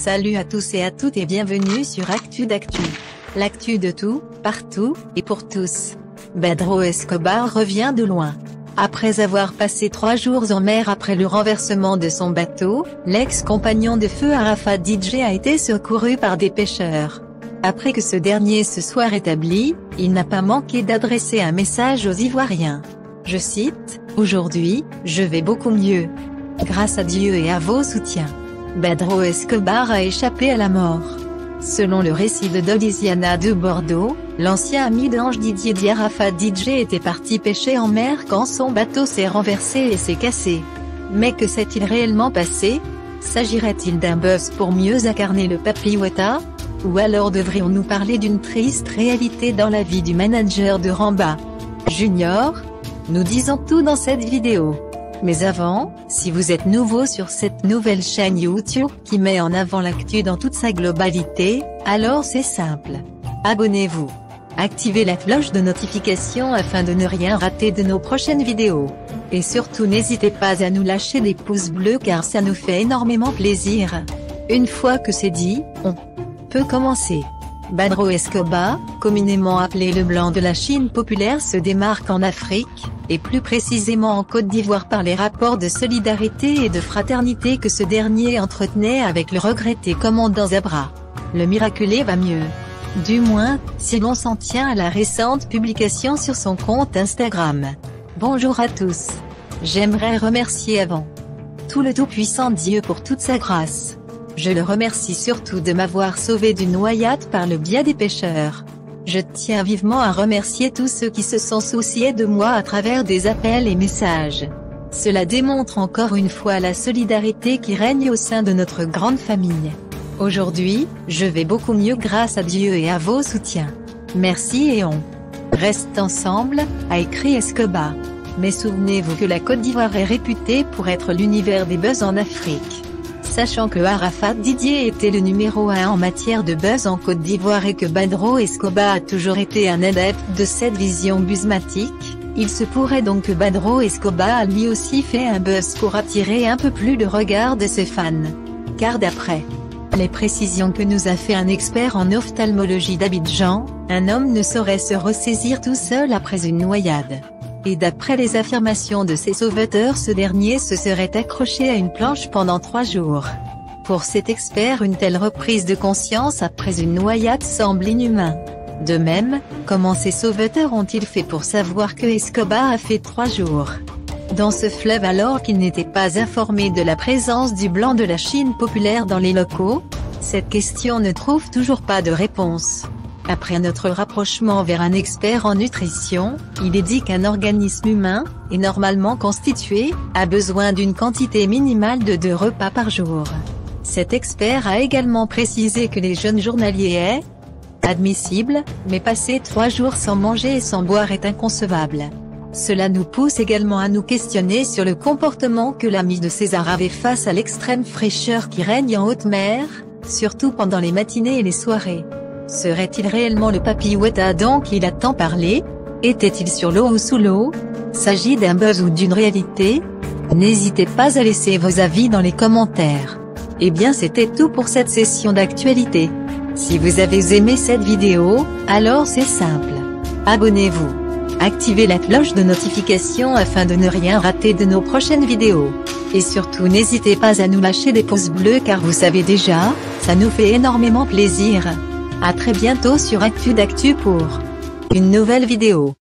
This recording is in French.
Salut à tous et à toutes et bienvenue sur Actu d'Actu. L'actu de tout, partout, et pour tous. Badro Escobar revient de loin. Après avoir passé 3 jours en mer après le renversement de son bateau, l'ex-compagnon de feu Arafat DJ a été secouru par des pêcheurs. Après que ce dernier se soit rétabli, il n'a pas manqué d'adresser un message aux Ivoiriens. Je cite, « Aujourd'hui, je vais beaucoup mieux. Grâce à Dieu et à vos soutiens. » Badro Escobar a échappé à la mort. Selon le récit de Doliziana de Bordeaux, l'ancien ami d'Ange Didier Arafat DJ était parti pêcher en mer quand son bateau s'est renversé et s'est cassé. Mais que s'est-il réellement passé? S'agirait-il d'un buzz pour mieux incarner le Papi Weta? Ou alors devrions-nous parler d'une triste réalité dans la vie du manager de Ramba Junior? Nous disons tout dans cette vidéo. Mais avant, si vous êtes nouveau sur cette nouvelle chaîne YouTube qui met en avant l'actu dans toute sa globalité, alors c'est simple. Abonnez-vous. Activez la cloche de notification afin de ne rien rater de nos prochaines vidéos. Et surtout n'hésitez pas à nous lâcher des pouces bleus car ça nous fait énormément plaisir. Une fois que c'est dit, on peut commencer. Badro Escobar, communément appelé le blanc de la Chine populaire, se démarque en Afrique, et plus précisément en Côte d'Ivoire par les rapports de solidarité et de fraternité que ce dernier entretenait avec le regretté commandant Zabra. Le miraculé va mieux. Du moins, si l'on s'en tient à la récente publication sur son compte Instagram. Bonjour à tous. J'aimerais remercier avant tout le tout-puissant Dieu pour toute sa grâce. Je le remercie surtout de m'avoir sauvé d'une noyade par le biais des pêcheurs. Je tiens vivement à remercier tous ceux qui se sont souciés de moi à travers des appels et messages. Cela démontre encore une fois la solidarité qui règne au sein de notre grande famille. Aujourd'hui, je vais beaucoup mieux grâce à Dieu et à vos soutiens. Merci et on reste ensemble, a écrit Escobar. Mais souvenez-vous que la Côte d'Ivoire est réputée pour être l'univers des buzz en Afrique. Sachant que Arafat Didier était le numéro 1 en matière de buzz en Côte d'Ivoire et que Badro Escobar a toujours été un adepte de cette vision buzzmatique, il se pourrait donc que Badro Escobar a lui aussi fait un buzz pour attirer un peu plus le regard de ses fans. Car d'après les précisions que nous a fait un expert en ophtalmologie d'Abidjan, un homme ne saurait se ressaisir tout seul après une noyade. Et d'après les affirmations de ses sauveteurs, ce dernier se serait accroché à une planche pendant 3 jours. Pour cet expert, une telle reprise de conscience après une noyade semble inhumain. De même, comment ces sauveteurs ont-ils fait pour savoir que Escobar a fait 3 jours dans ce fleuve alors qu'il n'était pas informé de la présence du blanc de la Chine populaire dans les locaux? Cette question ne trouve toujours pas de réponse. Après notre rapprochement vers un expert en nutrition, il est dit qu'un organisme humain, et normalement constitué, a besoin d'une quantité minimale de 2 repas par jour. Cet expert a également précisé que les jeûnes journaliers est admissible, mais passer 3 jours sans manger et sans boire est inconcevable. Cela nous pousse également à nous questionner sur le comportement que l'ami de César avait face à l'extrême fraîcheur qui règne en haute mer, surtout pendant les matinées et les soirées. Serait-il réellement le Papi Weta dont il a tant parlé? Était-il sur l'eau ou sous l'eau? S'agit d'un buzz ou d'une réalité? N'hésitez pas à laisser vos avis dans les commentaires. Eh bien c'était tout pour cette session d'actualité. Si vous avez aimé cette vidéo, alors c'est simple. Abonnez-vous. Activez la cloche de notification afin de ne rien rater de nos prochaines vidéos. Et surtout n'hésitez pas à nous lâcher des pouces bleus car vous savez déjà, ça nous fait énormément plaisir. À très bientôt sur Actu d'Actu pour une nouvelle vidéo.